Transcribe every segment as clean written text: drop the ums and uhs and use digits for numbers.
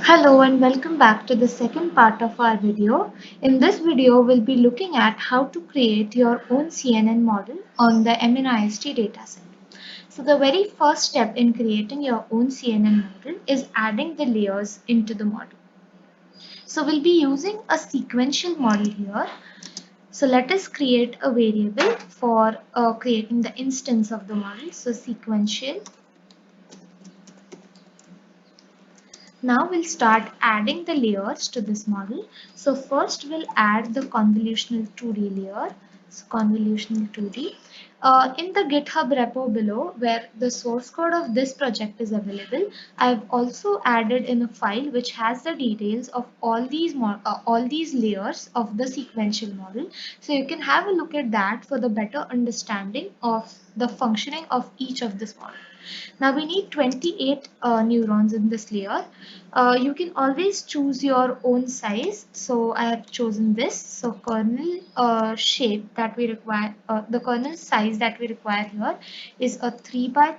Hello and welcome back to the second part of our video. In this video, we'll be looking at how to create your own CNN model on the MNIST dataset. So the very first step in creating your own CNN model is adding the layers into the model. So we'll be using a sequential model here. So let us create a variable for creating the instance of the model. So sequential. Now we'll start adding the layers to this model. So first we'll add the convolutional 2D layer. So convolutional 2D. In the GitHub repo below where the source code of this project is available, I've also added in a file which has the details of all these layers of the sequential model. So you can have a look at that for the better understanding of the functioning of each of this model. Now we need 28 neurons in this layer. You can always choose your own size. So I have chosen this. So kernel shape that we require, the kernel size that we require here is 3 by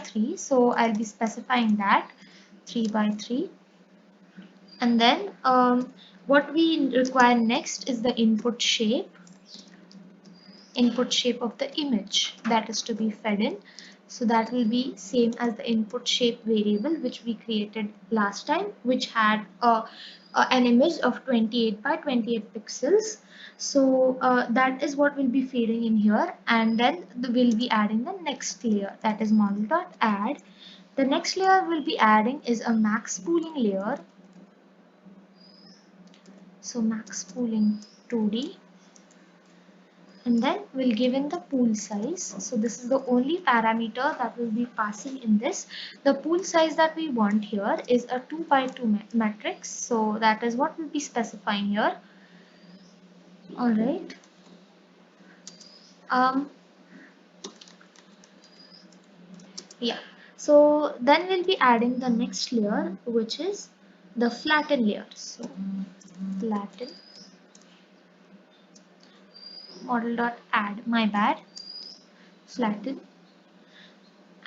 3. So I'll be specifying that 3 by 3. And then what we require next is the input shape of the image that is to be fed in. So that will be same as the input shape variable which we created last time, which had an image of 28 by 28 pixels. So that is what we'll be feeding in here, and then we'll be adding the next layer, that is model.add. The next layer we'll be adding is a max pooling layer. So max pooling 2D. And then we'll give in the pool size. So this is the only parameter that will be passing in this. The pool size that we want here is a 2 by 2 matrix. So that is what we'll be specifying here. All right. Yeah. So then we'll be adding the next layer, which is the flatten layer. So flatten model.add, my bad, flatten.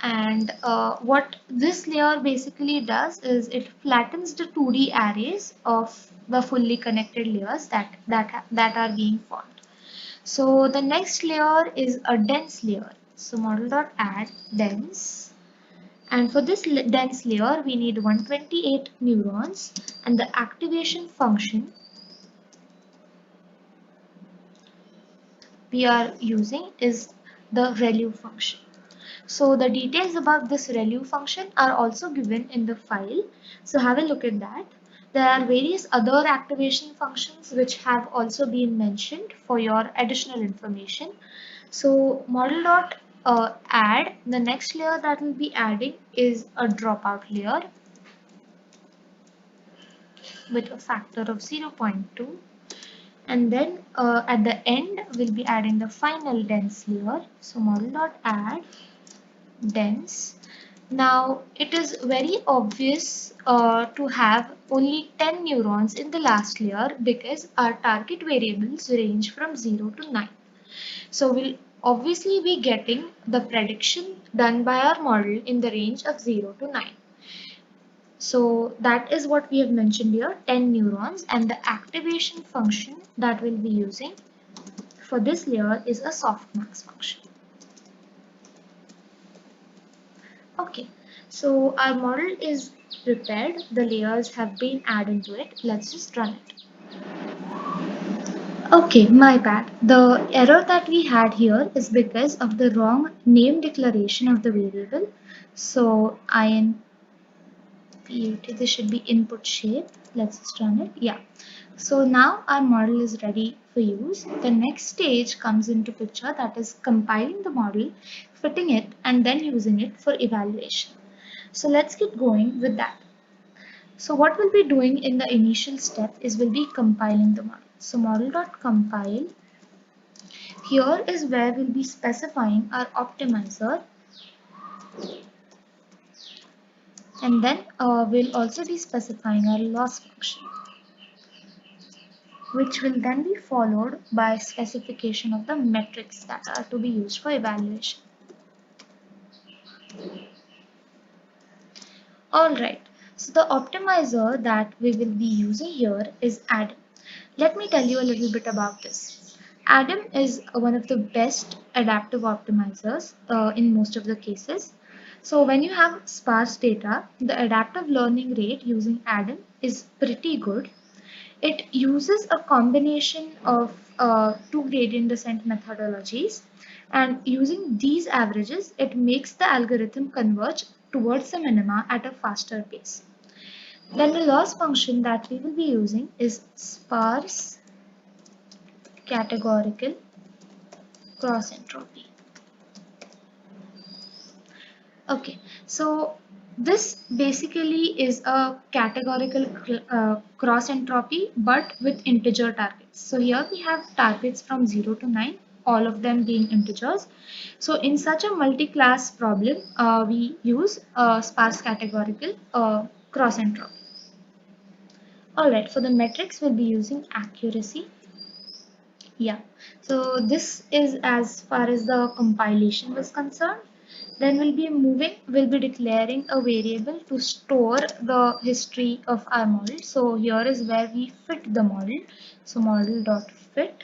And what this layer basically does is it flattens the 2D arrays of the fully connected layers that are being formed. So the next layer is a dense layer. So model.add dense. And for this dense layer, we need 128 neurons, and the activation function we are using is the ReLU function. So the details about this ReLU function are also given in the file. So have a look at that. There are various other activation functions which have also been mentioned for your additional information. So model.add, the next layer that we'll be adding is a dropout layer with a factor of 0.2. And then at the end, we'll be adding the final dense layer. So model.add dense. Now it is very obvious to have only 10 neurons in the last layer because our target variables range from 0 to 9. So we'll obviously be getting the prediction done by our model in the range of 0 to 9. So that is what we have mentioned here, 10 neurons, and the activation function that we'll be using for this layer is a softmax function. Okay, so our model is prepared. The layers have been added to it. Let's just run it. Okay, my bad. The error that we had here is because of the wrong name declaration of the variable. So this should be input shape. Let's just run it. Yeah. So now our model is ready for use. The next stage comes into picture, that is compiling the model, fitting it, and then using it for evaluation. So let's get going with that. So what we'll be doing in the initial step is we'll be compiling the model. So model.compile. Here is where we'll be specifying our optimizer, and then we'll also be specifying our loss function, which will then be followed by specification of the metrics that are to be used for evaluation. Alright, So the optimizer that we will be using here is Adam. Let me tell you a little bit about this. Adam is one of the best adaptive optimizers in most of the cases. So when you have sparse data, the adaptive learning rate using Adam is pretty good. It uses a combination of two gradient descent methodologies, and using these averages, it makes the algorithm converge towards the minima at a faster pace. Then the loss function that we will be using is sparse categorical cross entropy. Okay, so this basically is a categorical cross entropy but with integer targets. So here we have targets from 0 to 9, all of them being integers. So in such a multi-class problem, we use sparse categorical cross entropy. Alright, for the metrics we'll be using accuracy. Yeah, so this is as far as the compilation was concerned. Then we'll be declaring a variable to store the history of our model. So here is where we fit the model. So model.fit,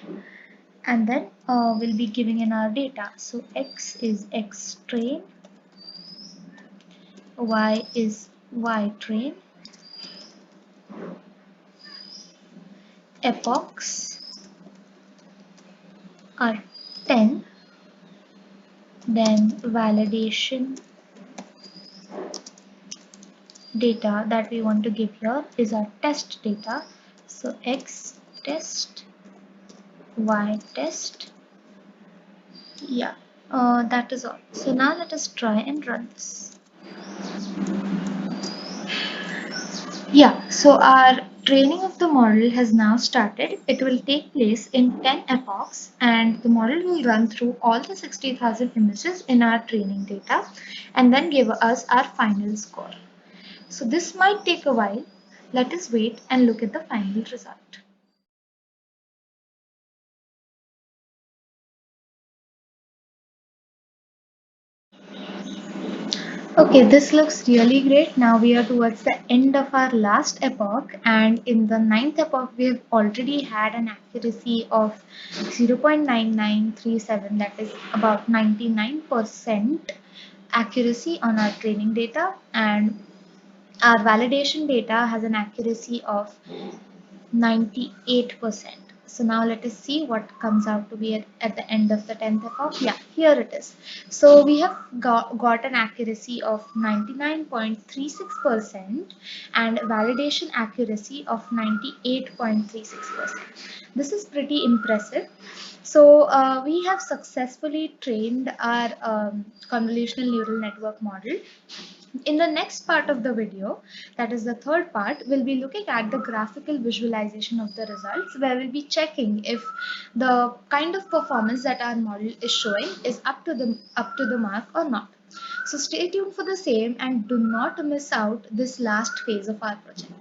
and then we'll be giving in our data. So x is x train, y is y train, epochs are 10, then validation data that we want to give here is our test data. So x test, y test. Yeah, that is all. So now let us try and run this. Yeah, so our training of the model has now started. It will take place in 10 epochs, and the model will run through all the 60,000 images in our training data and then give us our final score. So this might take a while. Let us wait and look at the final result. Okay, this looks really great. Now we are towards the end of our last epoch, and in the ninth epoch we have already had an accuracy of 0.9937, that is about 99% accuracy on our training data, and our validation data has an accuracy of 98%. So now let us see what comes out to be at the end of the 10th epoch. Yeah, here it is. So we have got an accuracy of 99.36% and validation accuracy of 98.36%. This is pretty impressive. So we have successfully trained our convolutional neural network model. In the next part of the video, that is the third part, we'll be looking at the graphical visualization of the results, where we'll be checking if the kind of performance that our model is showing is up to the mark or not. So stay tuned for the same and do not miss out this last phase of our project.